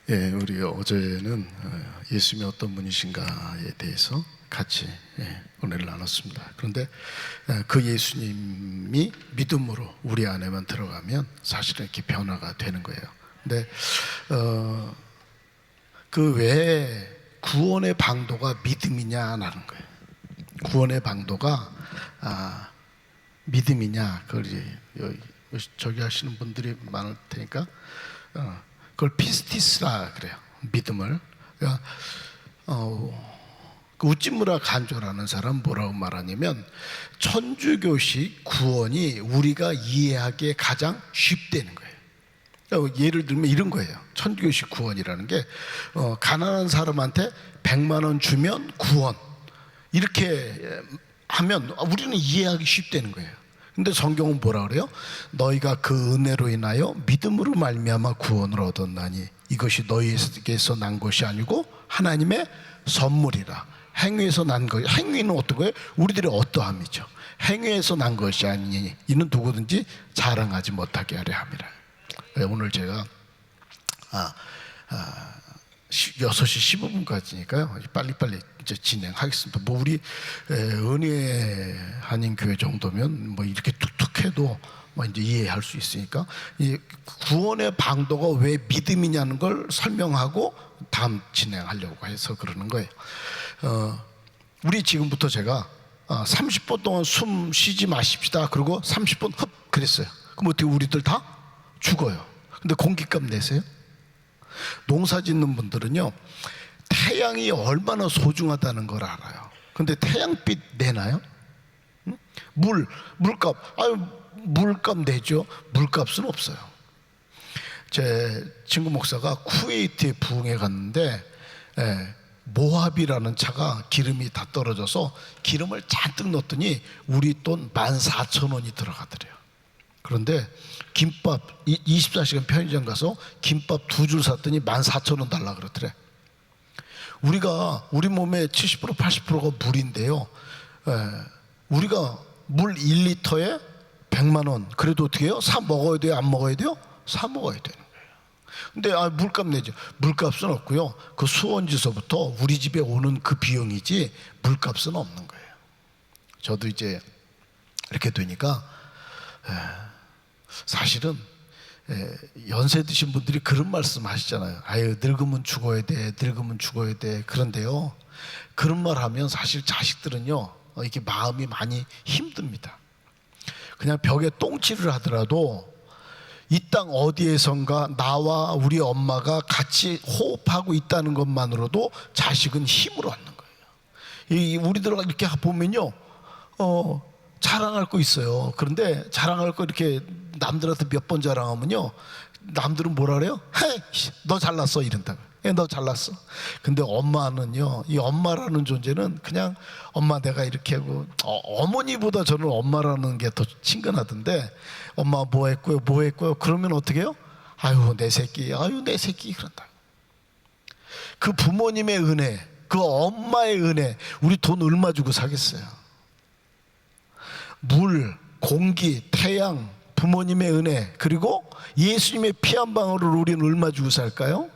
예, 우리 어제는 예수님이 어떤 분이신가에 대해서 같이 은혜를 나눴습니다. 그런데 그 예수님이 믿음으로 우리 안에만 들어가면 사실은 이렇게 변화가 되는 거예요. 근데 그 외에 구원의 방도가 믿음이냐라는 거예요. 구원의 방도가 믿음이냐, 그걸 저기 하시는 분들이 많을 테니까 그걸 피스티스라 그래요. 믿음을. 그러니까 그 우찌무라 간조라는 사람 뭐라고 말하냐면, 천주교식 구원이 우리가 이해하기에 가장 쉽다는 거예요. 그러니까 예를 들면 이런 거예요. 천주교식 구원이라는 게 가난한 사람한테 100만 원 주면 구원, 이렇게 하면 우리는 이해하기 쉽다는 거예요. 근데 성경은 뭐라 그래요? 너희가 그 은혜로 인하여 믿음으로 말미암아 구원을 얻었나니 이것이 너희에게서 난 것이 아니고 하나님의 선물이라. 행위에서 난 것, 행위는 어떤 거예요? 우리들의 어떠함이죠. 행위에서 난 것이 아니니 이는 누구든지 자랑하지 못하게 하려 함이라. 오늘 제가 6시 15분까지니까요 빨리빨리 이제 진행하겠습니다. 뭐 우리 은혜 한인교회 정도면 뭐 이렇게 툭툭해도 뭐 이제 이해할 수 있으니까, 이 구원의 방도가 왜 믿음이냐는 걸 설명하고 다음 진행하려고 해서 그러는 거예요. 우리 지금부터 제가 30분 동안 숨 쉬지 마십시다. 그리고 30분 흡 그랬어요. 그럼 어떻게 우리들 다 죽어요. 근데 공기값 내세요? 농사 짓는 분들은요, 태양이 얼마나 소중하다는 걸 알아요. 근데 태양빛 내나요? 응? 물값, 물값 내죠. 물값은 없어요. 제 친구 목사가 쿠웨이트에 부흥회 갔는데 모하비라는 차가 기름이 다 떨어져서 기름을 잔뜩 넣었더니 우리 돈 14,000원이 들어가더래요. 그런데 김밥 24시간 편의점 가서 김밥 2줄 샀더니 14,000원 달라 그러더래. 우리 몸의 70% 80%가 물인데요, 우리가 물 1리터에 100만 원, 그래도 어떻게 해요? 사 먹어야 돼요? 안 먹어야 돼요? 사 먹어야 되는 거예요. 근데 물값 내죠. 물값은 없고요, 그 수원지서부터 우리 집에 오는 그 비용이지 물값은 없는 거예요. 저도 이제 이렇게 되니까 사실은 연세 드신 분들이 그런 말씀 하시잖아요. 아유, 늙으면 죽어야 돼, 늙으면 죽어야 돼. 그런데요, 그런 말 하면 사실 자식들은요 이렇게 마음이 많이 힘듭니다. 그냥 벽에 똥칠을 하더라도 이 땅 어디에선가 나와 우리 엄마가 같이 호흡하고 있다는 것만으로도 자식은 힘을 얻는 거예요. 우리들 이렇게 보면요 자랑할 거 있어요. 그런데 자랑할 거 이렇게 남들한테 몇 번 자랑하면요, 남들은 뭐라 그래요? 헤이, 너 잘났어 이런다고. 너 잘났어. 근데 엄마는요, 이 엄마라는 존재는 그냥 엄마 내가 이렇게 하고, 어머니보다 저는 엄마라는 게 더 친근하던데, 엄마 뭐 했고요, 뭐 했고요. 그러면 어떻게 해요? 아유 내 새끼, 아유 내 새끼 그런다. 그 부모님의 은혜, 그 엄마의 은혜, 우리 돈 얼마 주고 사겠어요? 물, 공기, 태양, 부모님의 은혜, 그리고 예수님의 피 한 방울을 우리는 얼마 주고 살까요?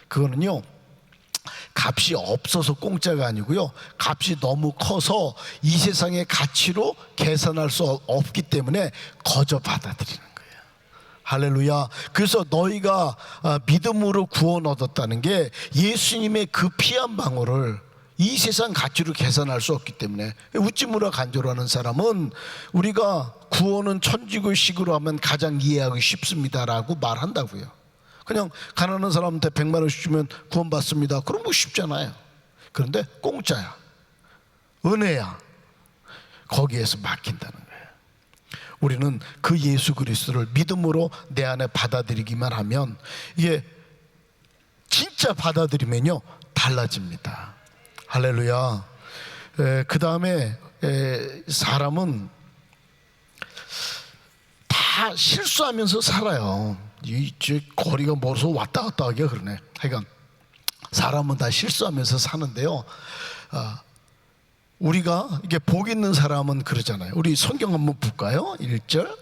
그거는요 값이 없어서 공짜가 아니고요, 값이 너무 커서 이 세상의 가치로 계산할 수 없기 때문에 거저 받아들이는 거예요. 할렐루야. 그래서 너희가 믿음으로 구원 얻었다는 게 예수님의 그 피 한 방울을 이 세상 가치로 계산할 수 없기 때문에, 우찌무라 간조라는 사람은 우리가 구원은 천주교식으로 하면 가장 이해하기 쉽습니다라고 말한다고요. 그냥 가난한 사람한테 100만 원씩 주면 구원받습니다. 그럼 뭐 쉽잖아요. 그런데 공짜야, 은혜야, 거기에서 막힌다는 거예요. 우리는 그 예수 그리스도를 믿음으로 내 안에 받아들이기만 하면, 이게 진짜 받아들이면요 달라집니다. 할렐루야. 그 다음에 사람은 다 실수하면서 살아요. 거리가 멀어서 왔다 갔다 하기가 그러네. 그러니까 사람은 다 실수하면서 사는데요, 우리가 이게 복 있는 사람은 그러잖아요. 우리 성경 한번 볼까요? 1절.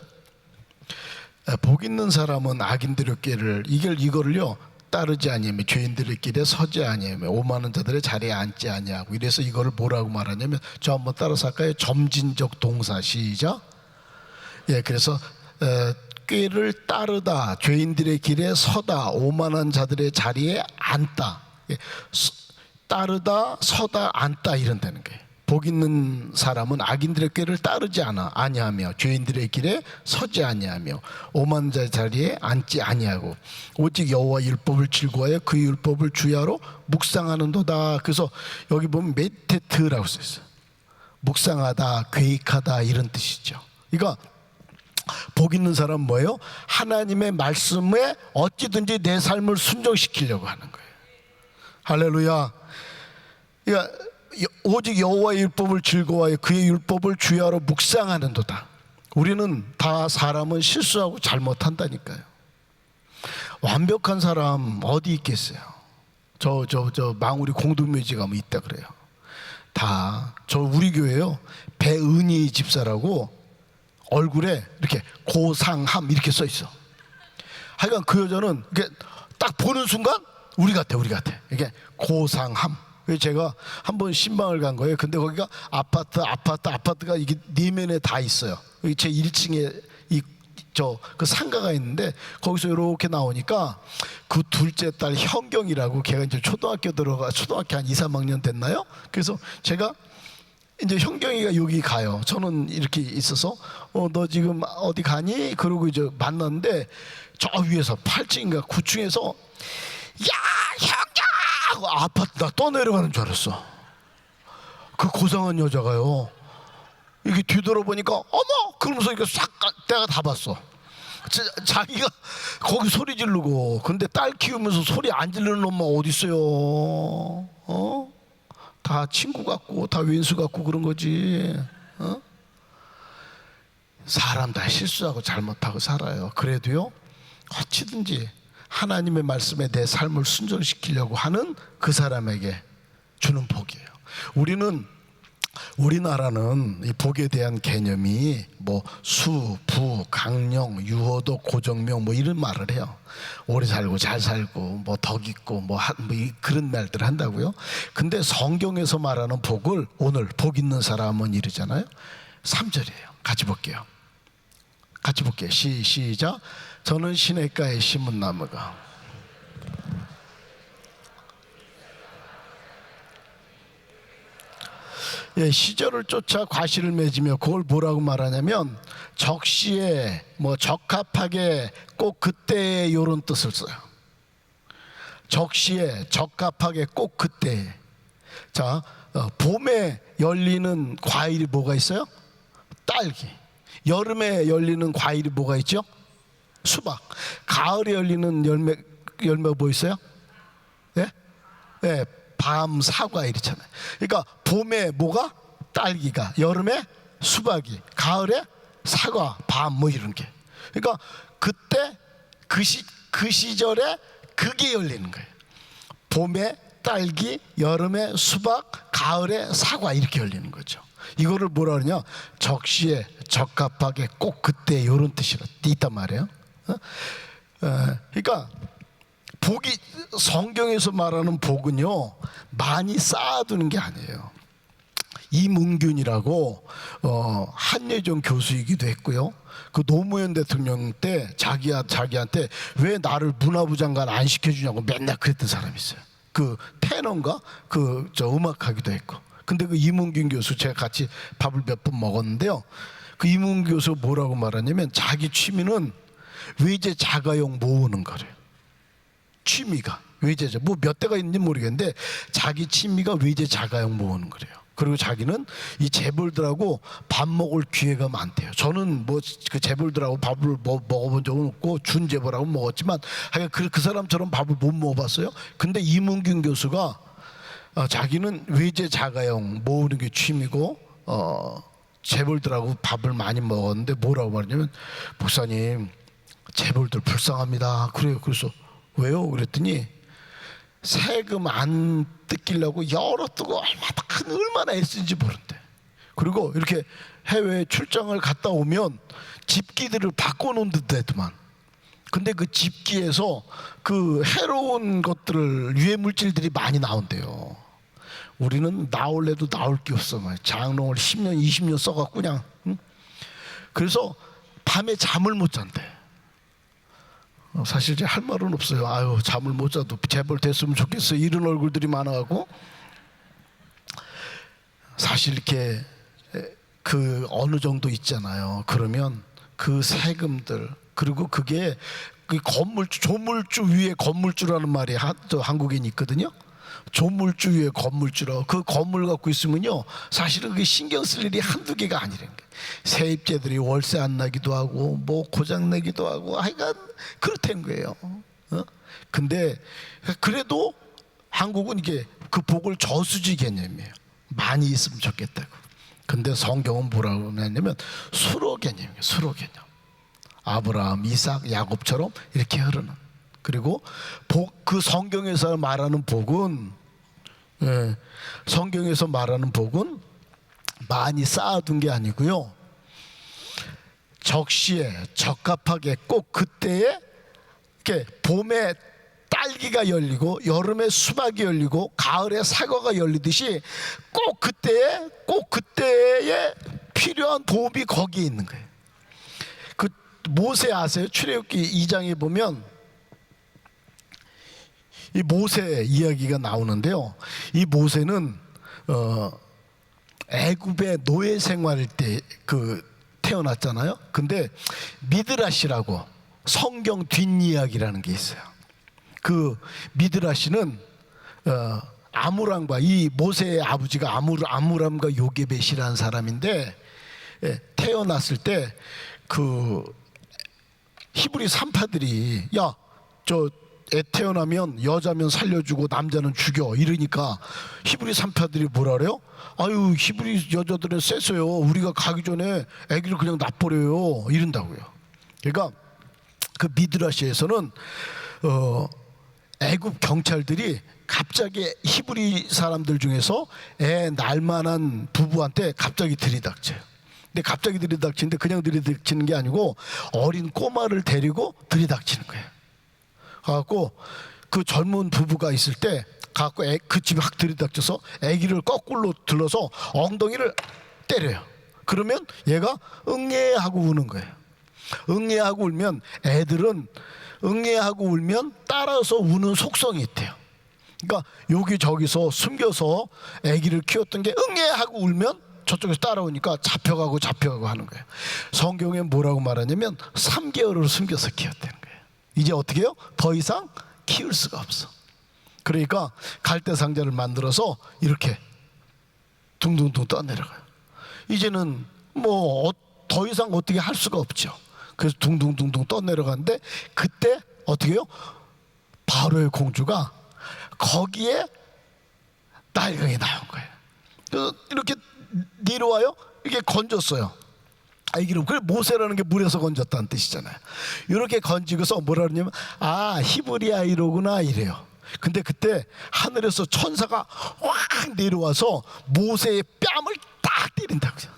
복 있는 사람은 악인들의 꾀를 이거를요 따르지 아니하며 죄인들의 길에 서지 아니하며 오만한 자들의 자리에 앉지 아니하고. 이래서 이거를 뭐라고 말하냐면, 저 한번 따라서 할까요? 점진적 동사. 시작. 예, 그래서 꾀를 따르다, 죄인들의 길에 서다, 오만한 자들의 자리에 앉다. 예, 따르다, 서다, 앉다 이런다는 거예요. 복 있는 사람은 악인들의 꾀를 따르지 아니하며 죄인들의 길에 서지 아니하며 오만한 자의 자리에 앉지 아니하고 오직 여호와 율법을 즐거워하여 그 율법을 주야로 묵상하는도다. 그래서 여기 보면 메디테이트라고 써 있어요. 묵상하다, 계획하다 이런 뜻이죠. 그러니까 복 있는 사람은 뭐예요? 하나님의 말씀에 어찌든지 내 삶을 순종시키려고 하는 거예요. 할렐루야. 그러니까 오직 여호와의 율법을 즐거워하여 그의 율법을 주야로 묵상하는도다. 우리는 다 사람은 실수하고 잘못한다니까요. 완벽한 사람 어디 있겠어요? 저 망우리 공동묘지 가면 있다 그래요. 다 저 우리 교회요, 배은희 집사라고 얼굴에 이렇게 고상함 이렇게 써 있어. 하여간 그 여자는 이렇게 딱 보는 순간 우리 같아. 이게 고상함. 그래서 제가 한번 신방을 간 거예요. 근데 거기가 아파트가 이게 내면에 다 있어요. 제 1층에 그 상가가 있는데 거기서 이렇게 나오니까 그 둘째 딸 현경이라고, 걔가 이제 초등학교 한 2, 3학년 됐나요? 그래서 제가 이제 현경이가 여기 가요. 저는 이렇게 있어서 너 지금 어디 가니? 그러고 이제 만났는데 저 위에서 8층인가 9층에서 야 현경! 하고 아파트 나 떠내려가는 줄 알았어. 그 고상한 여자가요, 이게 뒤돌아보니까 어머! 그러면서 이거 싹 내가 다 봤어. 자기가 거기 소리 지르고. 근데 딸 키우면서 소리 안 지르는 엄마 어디 있어요? 다 친구 같고 다 왼수 같고 그런 거지. 사람 다 실수하고 잘못하고 살아요. 그래도요, 어찌든지 하나님의 말씀에 내 삶을 순종시키려고 하는 그 사람에게 주는 복이에요. 우리나라는 이 복에 대한 개념이 뭐 수, 부, 강령, 유호도, 고정명 뭐 이런 말을 해요. 오래 살고 잘 살고 뭐 덕 있고 그런 말들을 한다고요. 근데 성경에서 말하는 복을 오늘 복 있는 사람은 이러잖아요. 3절이에요. 같이 볼게요. 시작. 저는 시냇가에 심은 나무가 시절을 쫓아 과실을 맺으며, 그걸 뭐라고 말하냐면 적시에 적합하게 꼭 그때에 이런 뜻을 써요. 적시에 적합하게 꼭 그때에. 자, 봄에 열리는 과일이 뭐가 있어요? 딸기. 여름에 열리는 과일이 뭐가 있죠? 수박. 가을에 열리는 열매가 뭐 있어요? 네? 네, 밤, 사과 이렇잖아요. 그러니까 봄에 뭐가? 딸기가, 여름에 수박이, 가을에 사과, 밤 뭐 이런 게. 그러니까 그때 그 시절에 그게 열리는 거예요. 봄에 딸기, 여름에 수박, 가을에 사과 이렇게 열리는 거죠. 이거를 뭐라 그러냐? 적시에 적합하게 꼭 그때 이런 뜻이 있단 말이에요. 그러니까 복이, 성경에서 말하는 복은요, 많이 쌓아두는 게 아니에요. 이문균이라고 한예종 교수이기도 했고요. 그 노무현 대통령 때 자기한테 왜 나를 문화부 장관 안 시켜주냐고 맨날 그랬던 사람이 있어요. 그 테너인가? 음악하기도 했고. 근데 그 이문균 교수, 제가 같이 밥을 몇 번 먹었는데요, 그 이문균 교수 뭐라고 말하냐면 자기 취미는 외제 자가용 모으는 거래요. 취미가 외제죠. 뭐 몇 대가 있는지 모르겠는데 자기 취미가 외제 자가용 모으는 거래요. 그리고 자기는 이 재벌들하고 밥 먹을 기회가 많대요. 저는 그 재벌들하고 밥을 먹어본 적은 없고 준재벌하고 먹었지만 하여간 그 사람처럼 밥을 못 먹어봤어요. 근데 이문균 교수가 자기는 외제 자가용 모으는 게 취미고 재벌들하고 밥을 많이 먹었는데 뭐라고 말하냐면, 목사님 재벌들 불쌍합니다. 그래요. 그래서 왜요? 그랬더니 세금 안 뜯기려고 열어두고 얼마나 애쓰는지 모른대. 그리고 이렇게 해외 출장을 갔다 오면 집기들을 바꿔놓는 듯 했더만. 근데 그 집기에서 그 해로운 것들을 유해 물질들이 많이 나온대요. 우리는 나올래도 나올 게 없어. 장롱을 10년 20년 써갖고 그냥 응? 그래서 밤에 잠을 못 잔대. 사실 이제 할 말은 없어요. 아유, 잠을 못 자도 재벌 됐으면 좋겠어 이런 얼굴들이 많아가고, 사실 이렇게 그 어느 정도 있잖아요. 그러면 그 세금들, 그리고 그게 그 건물주, 조물주 위에 건물주라는 말이 한국엔 있거든요. 조물주 위에 건물주라고. 그 건물 갖고 있으면요, 사실은 그게 신경 쓸 일이 한두 개가 아니라는 거예요. 세입자들이 월세 안 나기도 하고 뭐 고장 내기도 하고 하여간 그렇다는 거예요. 근데 그래도 한국은 이게 그 복을 저수지 개념이에요. 많이 있으면 좋겠다고. 근데 성경은 뭐라고 하냐면 수로 개념이에요. 수로 개념. 아브라함, 이삭, 야곱처럼 이렇게 흐르는. 그리고 복, 그 성경에서 말하는 복은, 성경에서 말하는 복은 많이 쌓아둔 게 아니고요, 적시에 적합하게 꼭 그때에, 이렇게 봄에 딸기가 열리고 여름에 수박이 열리고 가을에 사과가 열리듯이 꼭 그때에 필요한 복이 거기에 있는 거예요. 그 모세 아세요? 출애굽기 2장에 보면 이 모세 이야기가 나오는데요. 이 모세는 애굽의 노예 생활일 때 태어났잖아요. 근데 미드라시라고 성경 뒷이야기라는 게 있어요. 그 미드라시는 아므람과, 이 모세의 아버지가 아므람과 요게벳이라는 사람인데, 태어났을 때 그 히브리 산파들이 야, 저 애 태어나면 여자면 살려주고 남자는 죽여 이러니까 히브리 산파들이 뭐라 그래요? 아유, 히브리 여자들은 쎄서요, 우리가 가기 전에 아기를 그냥 놔버려요 이런다고요. 그러니까 그 미드라시에서는 애굽 경찰들이 갑자기 히브리 사람들 중에서 애 날만한 부부한테 갑자기 들이닥쳐요. 근데 갑자기 들이닥치는데 그냥 들이닥치는 게 아니고 어린 꼬마를 데리고 들이닥치는 거예요. 가갖고 그 젊은 부부가 있을 때 가갖고 그 집에 확 들이닥쳐서 아기를 거꾸로 들러서 엉덩이를 때려요. 그러면 얘가 응애하고 우는 거예요. 응애하고 울면, 애들은 응애하고 울면 따라서 우는 속성이 있대요. 그러니까 여기저기서 숨겨서 아기를 키웠던 게 응애하고 울면 저쪽에서 따라오니까 잡혀가고 하는 거예요. 성경에 뭐라고 말하냐면 3개월을 숨겨서 키웠다는 거예요. 이제 어떻게 해요? 더 이상 키울 수가 없어. 그러니까 갈대 상자를 만들어서 이렇게 둥둥둥 떠내려가요. 이제는 뭐 더 이상 어떻게 할 수가 없죠. 그래서 둥둥둥둥 떠내려가는데, 그때 어떻게 해요? 바로의 공주가 거기에 날강이 나온 거예요. 그래서 이렇게 내려와요. 이게 건졌어요. 아기를. 그래, 모세라는 게 물에서 건졌다는 뜻이잖아요. 이렇게 건지고서 뭐라 그러냐면, 아, 히브리 아이로구나 이래요. 근데 그때 하늘에서 천사가 확 내려와서 모세의 뺨을 딱 때린다고요.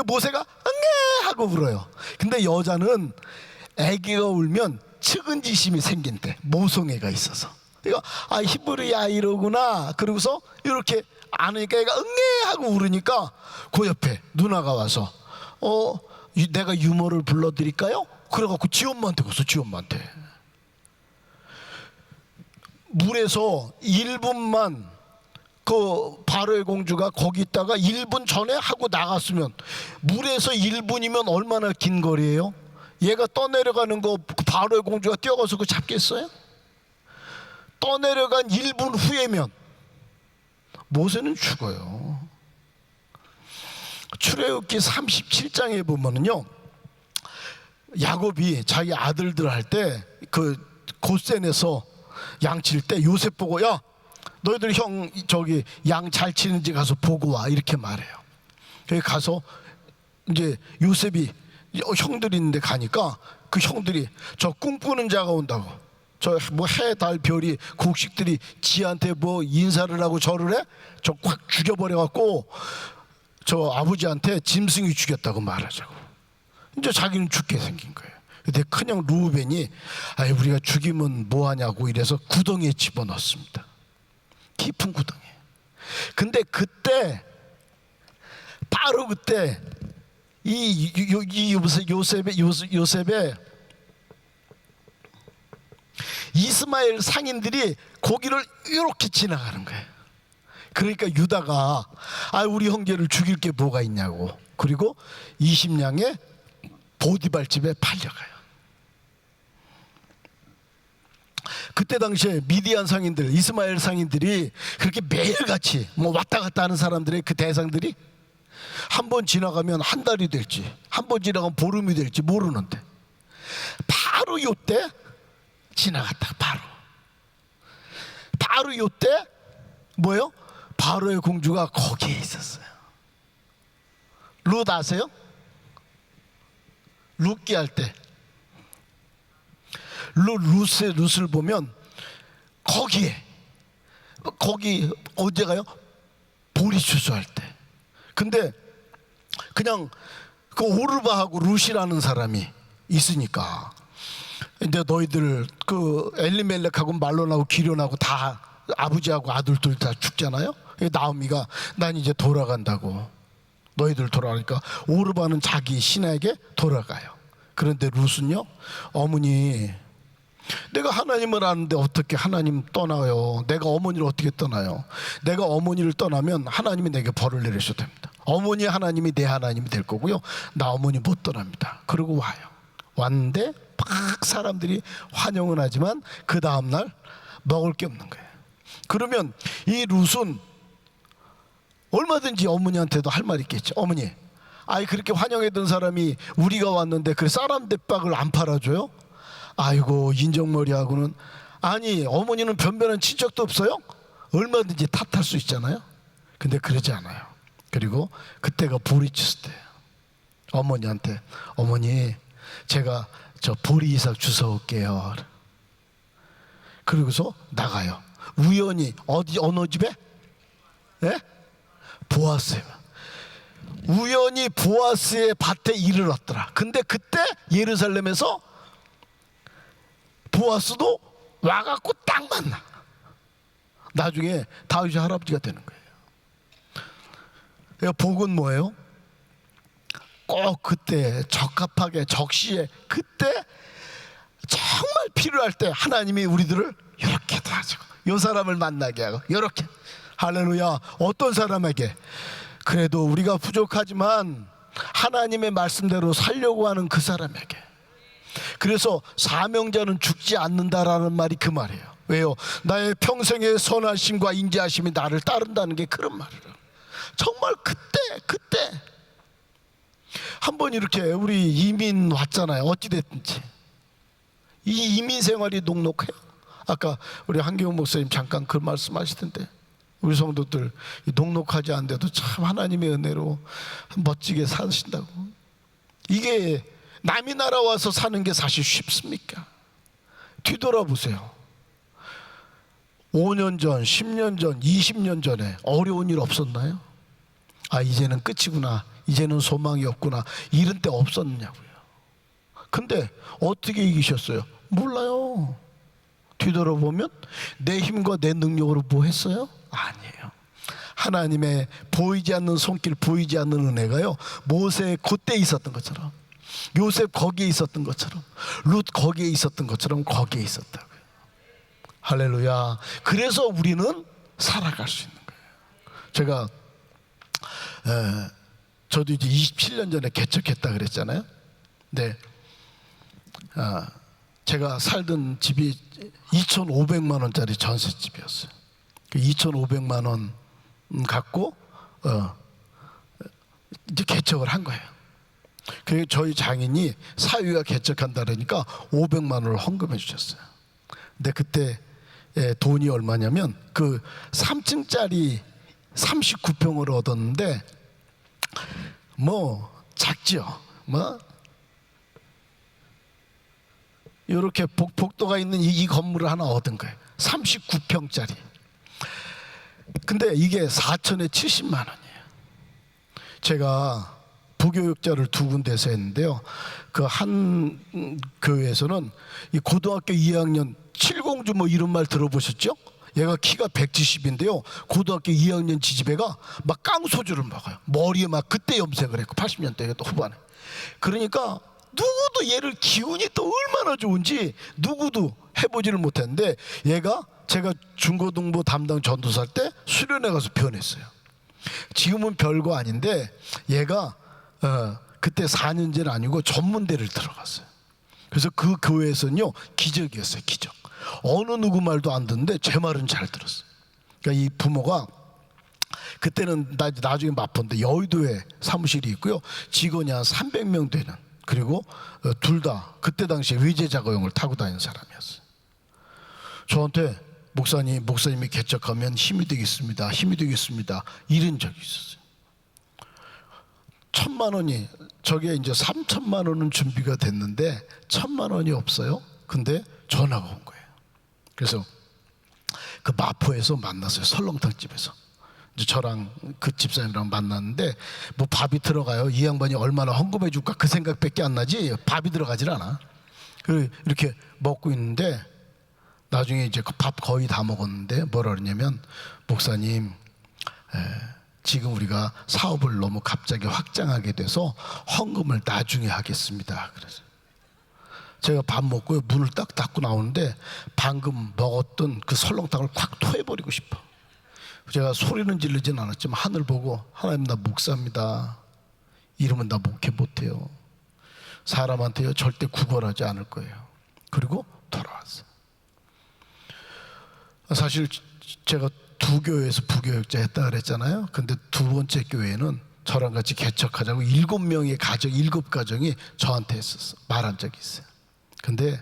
모세가 응애 하고 울어요. 근데 여자는 아기가 울면 측은지심이 생긴대. 모성애가 있어서. 그러니까 아, 히브리 아이로구나. 그러고서 이렇게 안으니까 애가 응애 하고 울으니까 그 옆에 누나가 와서 내가 유머를 불러드릴까요? 그래갖고 지엄마한테 갔어. 지엄마한테. 물에서 1분만 그 바로의 공주가 거기 있다가 1분 전에 하고 나갔으면, 물에서 1분이면 얼마나 긴 거리예요? 얘가 떠내려가는 거 바로의 공주가 뛰어가서 그거 잡겠어요? 떠내려간 1분 후에면 모세는 죽어요. 출애굽기 37장에 보면은요, 야곱이 자기 아들들 할 때 그 고센에서 양칠 때 요셉 보고, 야, 너희들 형 저기 양 잘 치는지 가서 보고 와 이렇게 말해요. 거기 가서 이제 요셉이 형들이 있는데 가니까 그 형들이 저 꿈꾸는 자가 온다고, 저 뭐 해 달 별이 곡식들이 지한테 뭐 인사를 하고 절을 해? 저 확 죽여버려 갖고 저 아버지한테 짐승이 죽였다고 말하자고. 이제 자기는 죽게 생긴 거예요. 근데 큰형 루벤이 아이 우리가 죽이면 뭐하냐고 이래서 구덩이에 집어넣습니다. 깊은 구덩이. 근데 그때 바로 그때 이 요셉의 이스마엘 상인들이 거기를 이렇게 지나가는 거예요. 그러니까 유다가 우리 형제를 죽일 게 뭐가 있냐고. 그리고 20냥에 보디발 집에 팔려가요. 그때 당시에 미디안 상인들, 이스마엘 상인들이 그렇게 매일같이 왔다 갔다 하는 사람들의 그 대상들이 한 번 지나가면 한 달이 될지, 한 번 지나가면 보름이 될지 모르는데 바로 요때 지나갔다. 바로 요때 뭐예요? 바로의 공주가 거기에 있었어요. 룻 아세요? 룻기 할 때 룻을 보면 거기 어디 가요? 보리 추수할 때. 근데 그냥 그 오르바하고 룻이라는 사람이 있으니까 근데 너희들 그 엘리멜렉하고 말론하고 기련하고 다 아버지하고 아들들 다 죽잖아요. 나오미가 난 이제 돌아간다고. 너희들 돌아가니까 오르바는 자기 신에게 돌아가요. 그런데 룻은요, 어머니 내가 하나님을 아는데 어떻게 하나님 떠나요? 내가 어머니를 어떻게 떠나요? 내가 어머니를 떠나면 하나님이 내게 벌을 내리셔도 됩니다. 어머니 하나님이 내 하나님이 될 거고요, 나 어머니 못 떠납니다. 그러고 왔는데 막 사람들이 환영은 하지만 그 다음날 먹을 게 없는 거예요. 그러면 이 룻은 얼마든지 어머니한테도 할 말이 있겠죠. 어머니, 그렇게 환영했던 사람이 우리가 왔는데 그 쌀 대박을 안 팔아줘요? 아이고 인정머리하고는. 아니 어머니는 변변한 친척도 없어요? 얼마든지 탓할 수 있잖아요. 근데 그러지 않아요. 그리고 그때가 보리 추수 때예요. 어머니한테 어머니 제가 저 보리 이삭 주워올게요. 그러고서 나가요. 우연히 어느 집에? 예? 보아스에. 우연히 보아스의 밭에 이르렀더라. 근데 그때 예루살렘에서 보아스도 와갖고 딱 만나. 나중에 다윗의 할아버지가 되는 거예요. 복은 뭐예요? 꼭 그때 적합하게 적시에 그때 정말 필요할 때 하나님이 우리들을 이렇게 도와주고 이 사람을 만나게 하고 이렇게. 할렐루야. 어떤 사람에게? 그래도 우리가 부족하지만 하나님의 말씀대로 살려고 하는 그 사람에게. 그래서 사명자는 죽지 않는다라는 말이 그 말이에요. 왜요? 나의 평생의 선하심과 인자하심이 나를 따른다는 게 그런 말이에요. 정말 그때 한번 이렇게 우리 이민 왔잖아요. 어찌됐든지 이 이민 생활이 녹록해요. 아까 우리 한경훈 목사님 잠깐 그 말씀하시던데 우리 성도들 녹록하지 않은데도 참 하나님의 은혜로 멋지게 사신다고. 이게 남이 나라 와서 사는 게 사실 쉽습니까? 뒤돌아보세요. 5년 전, 10년 전, 20년 전에 어려운 일 없었나요? 이제는 끝이구나, 이제는 소망이 없구나, 이런 때 없었냐고요. 근데 어떻게 이기셨어요? 몰라요. 뒤돌아보면 내 힘과 내 능력으로 뭐 했어요? 아니에요. 하나님의 보이지 않는 손길, 보이지 않는 은혜가요, 모세 그때 있었던 것처럼, 요셉 거기에 있었던 것처럼, 룻 거기에 있었던 것처럼 거기에 있었다고요. 할렐루야. 그래서 우리는 살아갈 수 있는 거예요. 제가 저도 이제 27년 전에 개척했다 그랬잖아요. 네. 제가 살던 집이 2,500만 원짜리 전셋집이었어요. 그 2,500만 원 갖고 이제 개척을 한 거예요. 그래서 저희 장인이 사위가 개척한다 그러니까 500만 원을 헌금해 주셨어요. 근데 그때 돈이 얼마냐면 그 3층짜리 39평을 얻었는데 뭐 작죠. 뭐 이렇게 복도가 있는 이 건물을 하나 얻은 거예요. 39평짜리. 근데 이게 4천에 70만 원이에요. 제가 부교육자를 두 군데서 했는데요. 그 한 교회에서는 이 고등학교 2학년 칠공주 뭐 이런 말 들어보셨죠? 얘가 키가 170인데요. 고등학교 2학년 지지배가 막 깡소주를 먹어요. 머리에 막 그때 염색을 했고 80년대 후반에. 그러니까 누구도 얘를 기운이 또 얼마나 좋은지 누구도 해보지를 못했는데 얘가 제가 중고등부 담당 전도사 때 수련회 가서 변했어요. 지금은 별거 아닌데 얘가 그때 4년제는 아니고 전문대를 들어갔어요. 그래서 그 교회에서는요 기적이었어요. 기적. 어느 누구 말도 안 듣는데 제 말은 잘 들었어요. 그러니까 이 부모가 그때는 나중에 마포인데 여의도에 사무실이 있고요. 직원이 한 300명 되는, 그리고 둘 다 그때 당시에 외제 자가용을 타고 다니는 사람이었어요. 저한테 목사님이 개척하면 힘이 되겠습니다. 힘이 되겠습니다. 이런 적이 있었어요. 1,000만 원이, 저게 이제 3,000만 원은 준비가 됐는데 1,000만 원이 없어요. 근데 전화가 온 거예요. 그래서 그 마포에서 만났어요. 설렁탕 집에서. 이제 저랑 그 집사님이랑 만났는데 뭐 밥이 들어가요. 이 양반이 얼마나 헌금해 줄까 그 생각밖에 안 나지 밥이 들어가질 않아. 이렇게 먹고 있는데 나중에 이제 그 밥 거의 다 먹었는데 뭐라 그러냐면, 목사님, 지금 우리가 사업을 너무 갑자기 확장하게 돼서 헌금을 나중에 하겠습니다. 그래서 제가 밥 먹고 문을 딱 닫고 나오는데 방금 먹었던 그 설렁탕을 콱 토해버리고 싶어. 제가 소리는 지르진 않았지만 하늘 보고, 하나님 나 목사입니다. 이러면 나 목회 못해요. 사람한테요 절대 구걸하지 않을 거예요. 그리고 돌아왔어요. 사실 제가 두 교회에서 부교육자 했다 그랬잖아요. 근데 두 번째 교회는 저랑 같이 개척하자고 7명의 가정, 7가정이 저한테 했었어. 말한 적이 있어요. 근데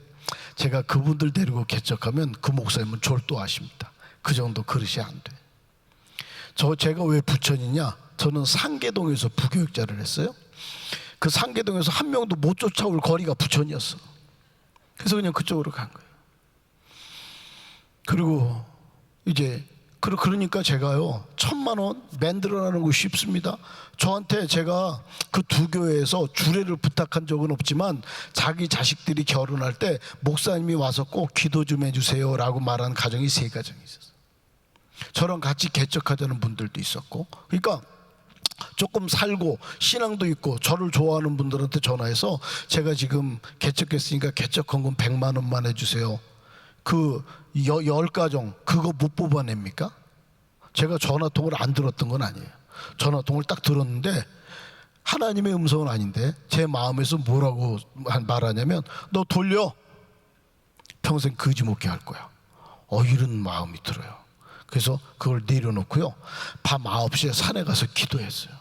제가 그분들 데리고 개척하면 그 목사님은 졸도하십니다. 그 정도 그릇이 안 돼. 제가 왜 부천이냐? 저는 상계동에서 부교육자를 했어요. 그 상계동에서 한 명도 못 쫓아올 거리가 부천이었어. 그래서 그냥 그쪽으로 간 거예요. 그리고 이제 그러니까 제가요 1,000만 원 만들어내는 거 쉽습니다. 저한테 제가 그 두 교회에서 주례를 부탁한 적은 없지만 자기 자식들이 결혼할 때 목사님이 와서 꼭 기도 좀 해주세요라고 말하는 가정이 3가정이 있었어요. 저랑 같이 개척하자는 분들도 있었고, 그러니까 조금 살고 신앙도 있고 저를 좋아하는 분들한테 전화해서 제가 지금 개척했으니까 개척 헌금 100만 원만 해주세요. 그 10가정 그거 못 뽑아냅니까? 제가 전화통을 안 들었던 건 아니에요. 전화통을 딱 들었는데 하나님의 음성은 아닌데 제 마음에서 뭐라고 말하냐면, 너 돌려, 평생 거지 먹게 할 거야. 이런 마음이 들어요. 그래서 그걸 내려놓고요 밤 9시에 산에 가서 기도했어요.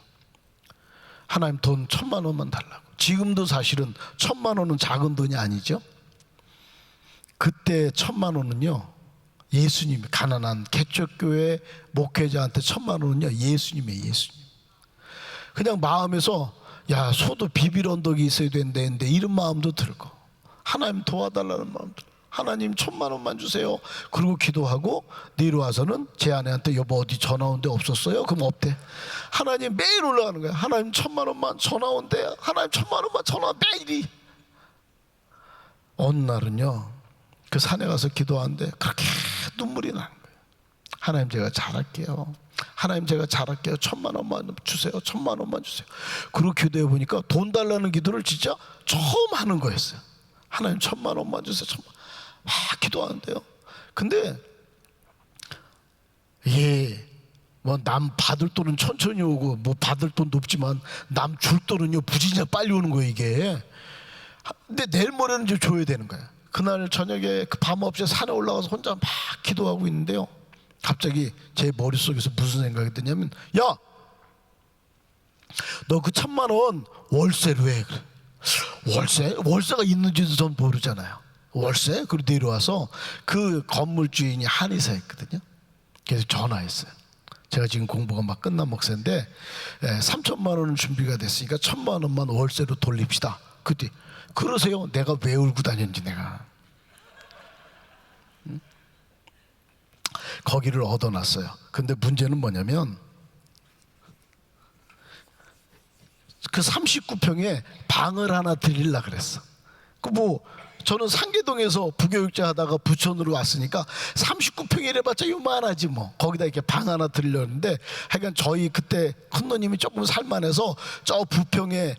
하나님 돈 1,000만 원만 달라고. 지금도 사실은 1,000만 원은 작은 돈이 아니죠. 그때 1,000만 원은요 예수님, 가난한 개척교회 목회자한테 1,000만 원은요 예수님이에요. 예수님. 그냥 마음에서 야 소도 비빌 언덕이 있어야 된다는데 이런 마음도 들고, 하나님 도와달라는 마음도, 하나님 1,000만 원만 주세요. 그리고 기도하고 내려와서는 제 아내한테 여보 어디 전화 온 데 없었어요? 그럼 없대. 하나님 매일 올라가는 거야. 하나님 1,000만 원만 전화 온대. 하나님 1,000만 원만 전화 매일이. 어느 날은요 그 산에 가서 기도하는데 그렇게 눈물이 나는 거예요. 하나님 제가 잘할게요. 하나님 제가 잘할게요. 1,000만 원만 주세요. 1,000만 원만 주세요. 그리고 기도해 보니까 돈 달라는 기도를 진짜 처음 하는 거였어요. 하나님 1,000만 원만 주세요. 1,000만. 막 기도하는데요. 근데 뭐 남 받을 돈은 천천히 오고 뭐 받을 돈도 없지만 남 줄 돈은요 부진장 빨리 오는 거예요 이게. 근데 내일 모레는 이제 줘야 되는 거예요. 그날 저녁에 그 밤 없이 산에 올라가서 혼자 막 기도하고 있는데요 갑자기 제 머릿속에서 무슨 생각이 드냐면, 야 너 그 1,000만 원 월세로 해. 월세가 있는지도 전 모르잖아요. 월세? 그리고 내려와서 그 건물 주인이 한의사였거든요. 그래서 전화했어요. 제가 지금 공부가 막 끝난 목사인데 3,000만 원은 준비가 됐으니까 1,000만 원만 월세로 돌립시다. 그때 그러세요. 내가 왜 울고 다녔는지 내가. 거기를 얻어놨어요. 근데 문제는 뭐냐면 그 그 39평에 방을 하나 드리려고 그랬어. 그 뭐 저는 상계동에서 부교육자 하다가 부천으로 왔으니까 39평이래봤자 요만하지 뭐. 거기다 이렇게 방 하나 드리려는데 하여간 저희 그때 큰누님이 조금 살만해서 저 부평에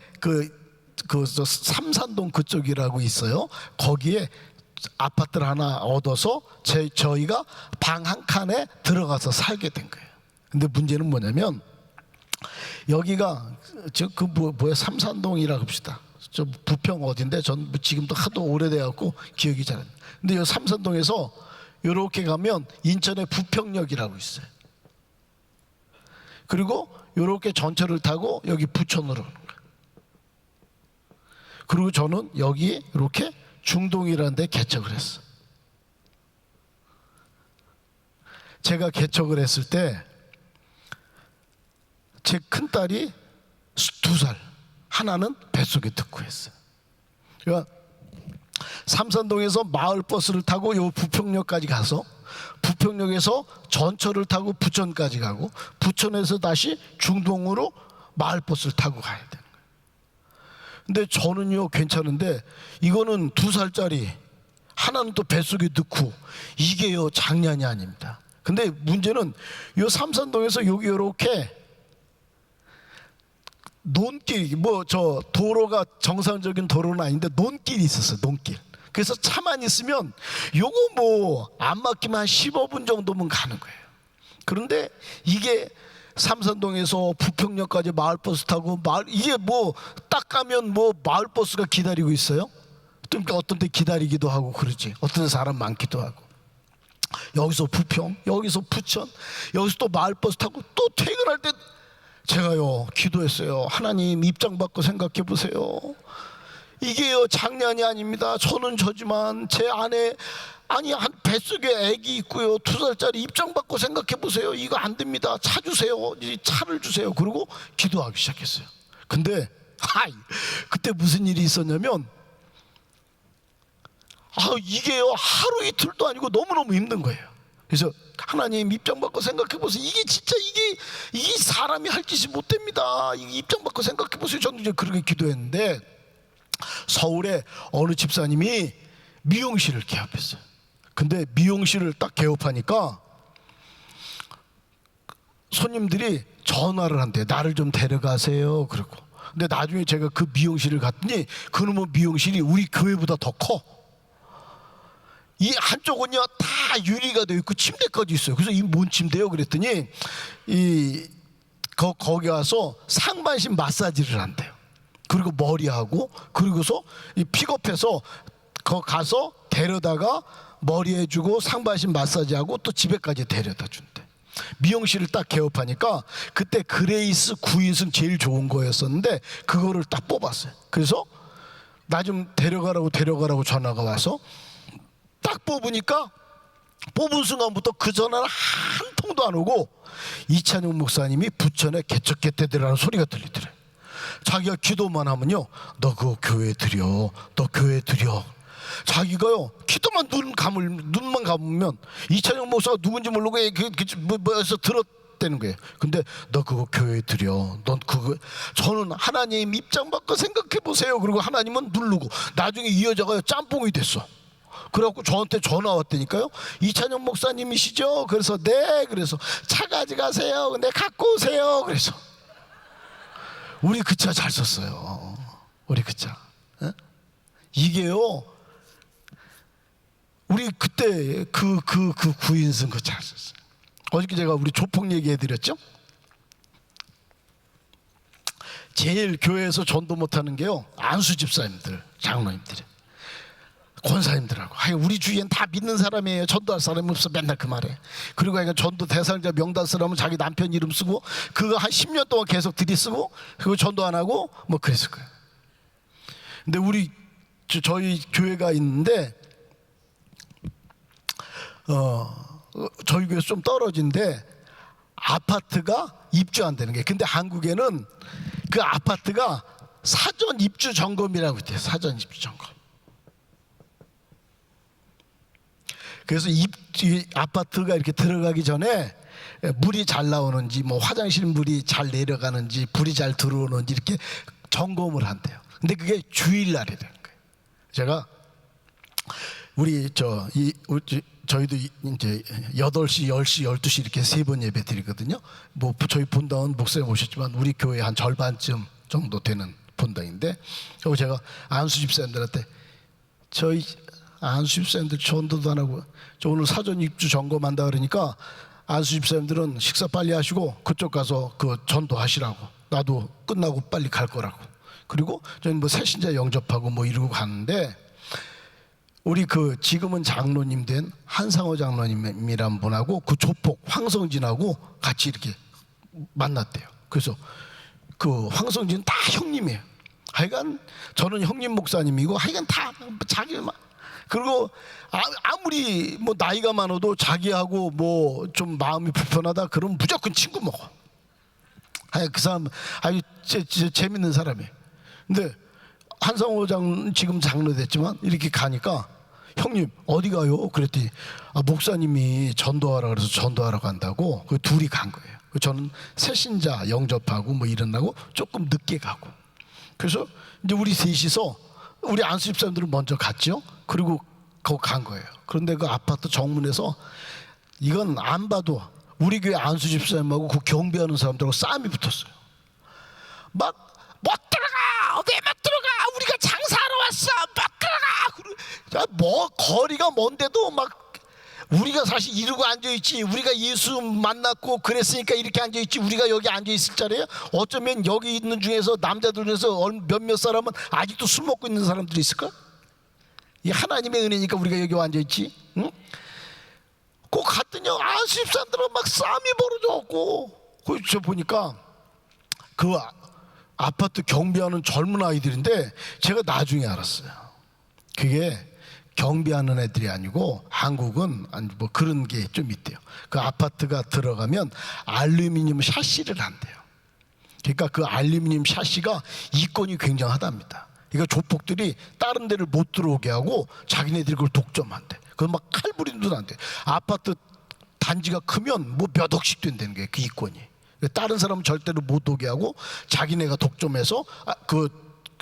저 삼산동 그쪽이라고 있어요. 거기에 아파트를 하나 얻어서 저희가 방 한 칸에 들어가서 살게 된 거예요. 근데 문제는 뭐냐면 여기가 뭐야 삼산동이라고 합시다. 저 부평 어딘데 전 지금도 하도 오래돼갖고 기억이 잘 안 나요. 근데 이 삼산동에서 이렇게 가면 인천의 부평역이라고 있어요. 그리고 이렇게 전철을 타고 여기 부천으로 오는 거예요. 그리고 저는 여기 이렇게 중동이라는 데 개척을 했어. 제가 개척을 했을 때 제 큰딸이 2살, 하나는 뱃속에 듣고 했어요. 그러니까 삼산동에서 마을버스를 타고 요 부평역까지 가서 부평역에서 전철을 타고 부천까지 가고 부천에서 다시 중동으로 마을버스를 타고 가야 되는 거예요. 근데 저는요 괜찮은데 이거는 2살짜리 하나는 또 뱃속에 넣고 이게요 장난이 아닙니다. 근데 문제는 요 삼산동에서 여기 요렇게 논길, 뭐 저 도로가 정상적인 도로는 아닌데 논길이 있었어요. 논길. 그래서 차만 있으면 요거 뭐 안 막히면 한 15분 정도면 가는 거예요. 그런데 이게 삼산동에서 부평역까지 마을버스 타고 이게 뭐 딱 가면 뭐 마을버스가 기다리고 있어요. 그러니까 어떤 데 기다리기도 하고 그러지. 어떤 데 사람 많기도 하고. 여기서 부평, 여기서 부천, 여기서 또 마을버스 타고 또 퇴근할 때 제가요 기도했어요. 하나님 입장 바꿔 생각해 보세요. 이게요 장난이 아닙니다. 저는 저지만 제 안에 한 뱃속에 애기 있고요 2살짜리 입장 바꿔 생각해 보세요. 이거 안 됩니다. 차 주세요. 차를 주세요. 그리고 기도하기 시작했어요. 근데 그때 무슨 일이 있었냐면 이게요 하루 이틀도 아니고 너무너무 힘든 거예요. 그래서 하나님 입장 바꿔 생각해 보세요. 이게 진짜 이게 사람이 할 짓이 못 됩니다. 입장 바꿔 생각해 보세요. 저는 이제 그렇게 기도했는데 서울에 어느 집사님이 미용실을 개업했어요. 근데 미용실을 딱 개업하니까 손님들이 전화를 한대요. 나를 좀 데려가세요. 그러고. 근데 나중에 제가 그 미용실을 갔더니 그놈의 미용실이 우리 교회보다 더 커. 이 한쪽은요 다 유리가 되어 있고 침대까지 있어요. 그래서 이 뭔 침대요? 그랬더니 거기 와서 상반신 마사지를 한대요. 그리고 머리하고 그리고서 이 픽업해서 가서 데려다가 머리 해주고 상반신 마사지하고 또 집에까지 데려다 준대. 미용실을 딱 개업하니까 그때 그레이스 9인승 제일 좋은 거였었는데 그거를 딱 뽑았어요. 그래서 나 좀 데려가라고 전화가 와서 딱 뽑으니까 뽑은 순간부터 그 전화는 한 통도 안 오고 이찬용 목사님이 부천에 개척했대더라는 소리가 들리더래. 자기가 기도만 하면요 너 그거 교회 드려, 너 교회 드려. 자기가요 기도만 눈만 감으면 이찬용 목사가 누군지 모르고 뭐에서 들었다는 거예요. 근데 너 그거 교회 드려, 넌 그거. 저는 하나님 입장 바꿔 생각해 보세요. 그리고 하나님은 누르고 나중에 이 여자가 짬뽕이 됐어. 그래갖고 저한테 전화 왔다니까요. 이찬영 목사님이시죠? 그래서 네. 그래서 차 가져가세요. 근데 갖고 오세요. 그래서 우리 그 차 잘 썼어요. 우리 그 차. 이게요 우리 그때 그 9인승 그 잘 썼어요. 어저께 제가 우리 조폭 얘기해드렸죠. 제일 교회에서 전도 못하는 게요 안수 집사님들, 장로님들이, 권사님들하고. 우리 주위엔 다 믿는 사람이에요. 전도할 사람이 없어. 맨날 그 말해. 그리고 전도 대상자 명단 쓰라면 자기 남편 이름 쓰고 그거 한 10년 동안 계속 들이쓰고 그리고 전도 안 하고 뭐 그랬을 거예요. 근데 저희 교회가 있는데 저희 교회에서 좀 떨어진데 아파트가 입주 안 되는 게. 근데 한국에는 그 아파트가 사전 입주 점검이라고 있대요. 사전 입주 점검. 그래서 아파트가 이렇게 들어가기 전에 물이 잘 나오는지 뭐 화장실 물이 잘 내려가는지 불이 잘 들어오는지 이렇게 점검을 한대요. 근데 그게 주일날이 되는 거예요. 제가 저희도 이제 8시, 10시, 12시 이렇게 3번 예배 드리거든요. 뭐 저희 본당은 목사님 오셨지만 우리 교회 한 절반쯤 정도 되는 본당인데, 그리고 제가 안수 집사님들한테 저희 안수 집사님들 전도도 안 하고 저 오늘 사전 입주 점검한다 그러니까 안수 집사님들은 식사 빨리 하시고 그쪽 가서 그 전도하시라고, 나도 끝나고 빨리 갈 거라고. 그리고 저는 뭐 새신자 영접하고 뭐 이러고 가는데, 우리 그 지금은 장로님 된 한상호 장로님이란 분하고 그 조폭 황성진하고 같이 이렇게 만났대요. 그래서 그 황성진 다 형님이에요. 하여간 저는 형님 목사님이고 하여간 다 자기만. 그리고 아무리 뭐 나이가 많아도 자기하고 뭐 좀 마음이 불편하다 그러면 무조건 친구 먹어. 하여간 그 사람 아주 재밌는 사람이에요. 근데 한상호 지금 장로 됐지만 이렇게 가니까 형님 어디 가요? 그랬더니 목사님이 전도하라 그래서 전도하러 간다고. 그 둘이 간 거예요. 저는 새신자 영접하고 뭐 이러려고 조금 늦게 가고. 그래서 이제 우리 셋이서 우리 안수 집사님들은 먼저 갔죠. 그리고 거기 간 거예요. 그런데 그 아파트 정문에서 이건 안 봐도 우리 교회 안수 집사님하고 그 경비하는 사람들하고 싸움이 붙었어요. 막 못 들어가! 왜 못 들어가! 우리가 장사하러 왔어! 못 들어가! 뭐 거리가 먼데도 막 우리가 사실 이러고 앉아있지, 우리가 예수 만났고 그랬으니까 이렇게 앉아있지, 우리가 여기 앉아있을 자리에 어쩌면 여기 있는 중에서 남자들 중에서 몇몇 사람은 아직도 술 먹고 있는 사람들이 있을까? 이 하나님의 은혜니까 우리가 여기 앉아있지. 응? 꼭 갔더니 안수 집사님들은 막 싸움이 벌어졌고, 저 보니까 그 아파트 경비하는 젊은 아이들인데 제가 나중에 알았어요. 그게 경비하는 애들이 아니고 한국은 뭐 그런 게 좀 있대요. 그 아파트가 들어가면 알루미늄 샤시를 한대요. 그러니까 그 알루미늄 샤시가 이권이 굉장하답니다. 그러니까 조폭들이 다른 데를 못 들어오게 하고 자기네들이 그걸 독점한대. 그건 막 칼부림도 난대. 아파트 단지가 크면 뭐 몇 억씩 된다는 게 그 이권이. 다른 사람은 절대로 못 오게 하고 자기네가 독점해서 그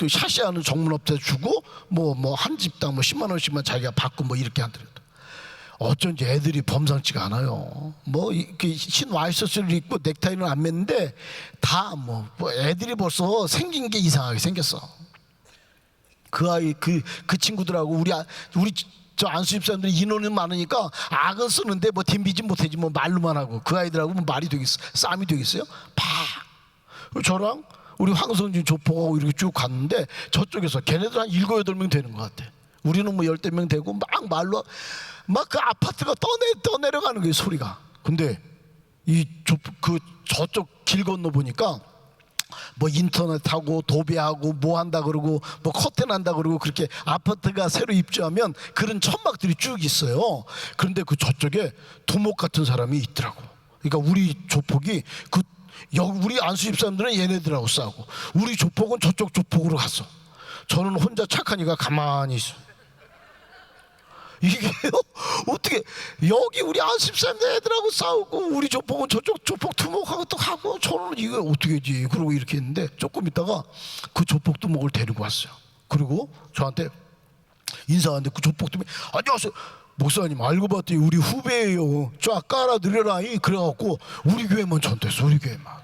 샤시하는 정문업체 주고 뭐 한 집당 뭐 10만 원씩만 자기가 받고 뭐 이렇게 하더라도 어쩐지 애들이 범상치가 않아요. 뭐 이렇게 흰 와이셔츠를 입고 넥타이는 안 맸는데 다 뭐 애들이 벌써 생긴 게 이상하게 생겼어. 그 아이 그 친구들하고 우리 저 안수 집사님들이 인원이 많으니까 악은 쓰는데 뭐 덤비지 못하지 뭐 말로만 하고 그 아이들하고 뭐 말이 되겠어? 싸움이 되겠어요? 저랑 우리 황성진 조폭하고 이렇게 쭉 갔는데 저쪽에서 걔네들 한 7, 8명 되는 것 같아. 우리는 뭐 10명 되고 막 말로 막 그 아파트가 떠내려가는 거예요, 소리가. 근데 저쪽 길 건너 보니까 뭐 인터넷하고 도배하고 뭐 한다 그러고 뭐 커튼 한다 그러고 그렇게 아파트가 새로 입주하면 그런 천막들이 쭉 있어요. 그런데 그 저쪽에 두목 같은 사람이 있더라고. 그러니까 우리 조폭이 우리 안수 집사님들은 얘네들하고 싸우고 우리 조폭은 저쪽 조폭으로 갔어. 저는 혼자 착하니까 가만히 있어. 이게 어떻게 여기 우리 안수 집사님들 애들하고 싸우고 우리 조폭은 저쪽 조폭 두목하고 또 하고 저는 이거 어떻게 하지? 그러고 이렇게 했는데 조금 있다가 그 조폭 두목을 데리고 왔어요. 그리고 저한테 인사하는데 그 조폭 두목이 안녕하세요 목사님, 알고 봤더니 우리 후배예요. 쫙 깔아드려라. 그래갖고 우리 교회만 전도했어. 우리 교회만.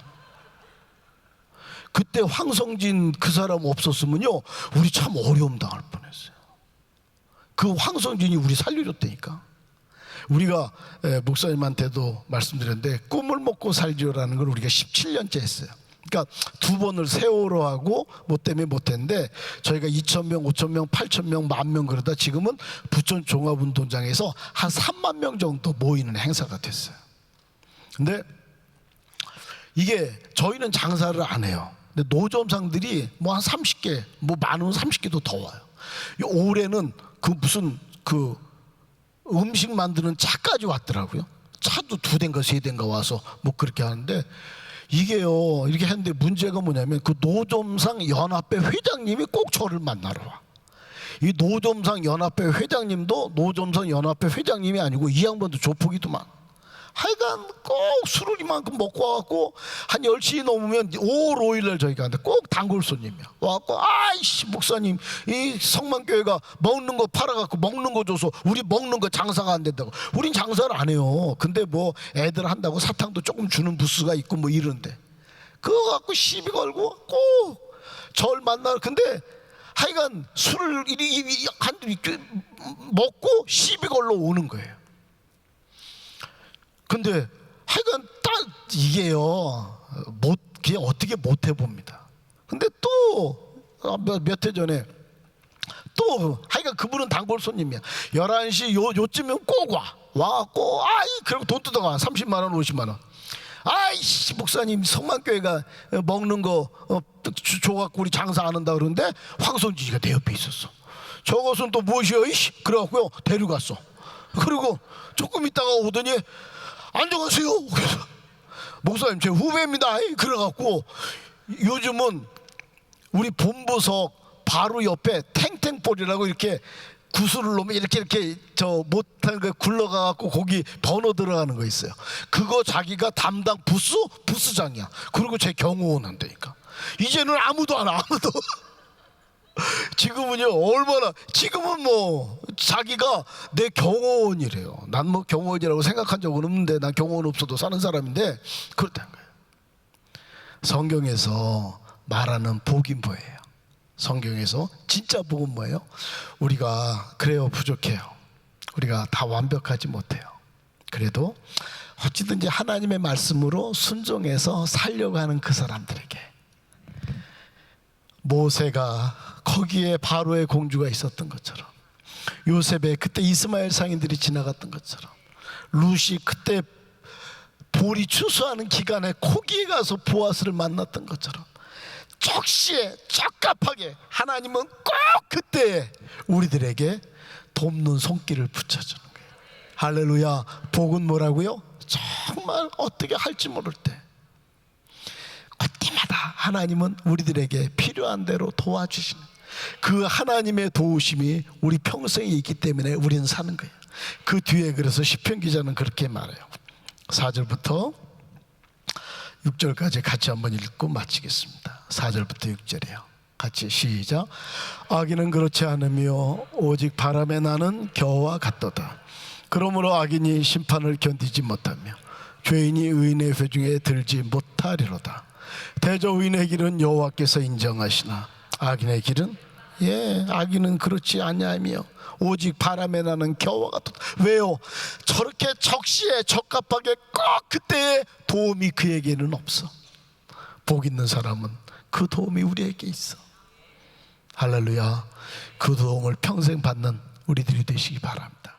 그때 황성진 그 사람 없었으면요 우리 참 어려움 당할 뻔했어요. 그 황성진이 우리 살려줬다니까. 우리가 목사님한테도 말씀드렸는데 꿈을 먹고 살지요라는 걸 우리가 17년째 했어요. 그러니까 2번을 세월호하고 뭐 때문에 못했는데 저희가 2,000명, 5,000명, 8,000명, 10,000명 그러다 지금은 부천 종합운동장에서 한 3만 명 정도 모이는 행사가 됐어요. 근데 이게 저희는 장사를 안 해요. 근데 노점상들이 뭐 한 30개, 뭐 많으면 30개도 더 와요. 올해는 그 무슨 그 음식 만드는 차까지 왔더라고요. 차도 2대인가 3대인가 와서 뭐 그렇게 하는데 이게요 이렇게 했는데 문제가 뭐냐면 그 노점상 연합회 회장님이 꼭 저를 만나러 와. 이 노점상 연합회 회장님도 노점상 연합회 회장님이 아니고 이 양반도 조폭이더만. 하여간 꼭 술을 이만큼 먹고 와갖고 한 10시 넘으면 5월 5일날 저희가 하는데 꼭 단골 손님이야. 와갖고 아이씨 목사님 이 성만교회가 먹는 거 팔아갖고 먹는 거 줘서 우리 먹는 거 장사가 안 된다고. 우린 장사를 안 해요. 근데 뭐 애들 한다고 사탕도 조금 주는 부스가 있고 뭐 이런데 그거 갖고 시비 걸고 꼭 절 만나. 근데 하여간 술을 한 먹고 시비 걸러 오는 거예요. 근데 하여간 딱 이게요 그게 어떻게 못 해봅니다. 근데 또 몇 해 전에 또 하여간 그분은 단골 손님이야. 11시 요쯤이면 꼭 와갖고 아이 그리고 돈 뜯어가 30만 원 50만 원. 아이씨 목사님 성만교회가 먹는 거 줘갖고 우리 장사 안 한다 그러는데 황선진이가 내 옆에 있었어. 저것은 또 무엇이여 이씨 그래갖고요 데려갔어. 그리고 조금 있다가 오더니 안녕하세요. 그래서 목사님 제 후배입니다. 그래갖고 요즘은 우리 본부석 바로 옆에 탱탱볼이라고 이렇게 구슬을 놓으면 이렇게 저 못한 거 굴러가갖고 거기 번호 들어가는 거 있어요. 그거 자기가 담당 부스장이야. 그리고 제 경호원 한다니까. 이제는 아무도 안 와. 아무도. 지금은요 얼마나 지금은 뭐 자기가 내 경호원이래요. 난 뭐 경호원이라고 생각한 적은 없는데 난 경호원 없어도 사는 사람인데 그렇다는 거예요. 성경에서 말하는 복인 뭐예요? 성경에서 진짜 복은 뭐예요? 우리가 그래요 부족해요. 우리가 다 완벽하지 못해요. 그래도 어찌든지 하나님의 말씀으로 순종해서 살려고 하는 그 사람들에게 모세가 거기에 바로의 공주가 있었던 것처럼 요셉의 그때 이스마엘 상인들이 지나갔던 것처럼 룻이 그때 볼이 추수하는 기간에 거기에 가서 보아스를 만났던 것처럼 적시에 적합하게 하나님은 꼭 그때에 우리들에게 돕는 손길을 붙여주는 거예요. 할렐루야. 복은 뭐라고요? 정말 어떻게 할지 모를 때 그때마다 하나님은 우리들에게 필요한 대로 도와주시는 그 하나님의 도우심이 우리 평생에 있기 때문에 우리는 사는 거예요. 그 뒤에 그래서 시편 기자는 그렇게 말해요. 4절부터 6절까지 같이 한번 읽고 마치겠습니다. 4절부터 6절이에요. 같이 시작. 악인은 그렇지 않으며 오직 바람에 나는 겨와 같도다. 그러므로 악인이 심판을 견디지 못하며 죄인이 의인의 회중에 들지 못하리로다. 대저 의인의 길은 여호와께서 인정하시나 악인의 길은 악인은 그렇지 아니하며 오직 바람에 나는 겨와 같도다. 왜요? 저렇게 적시에 적합하게 꼭 그때의 도움이 그에게는 없어. 복 있는 사람은 그 도움이 우리에게 있어. 할렐루야. 그 도움을 평생 받는 우리들이 되시기 바랍니다.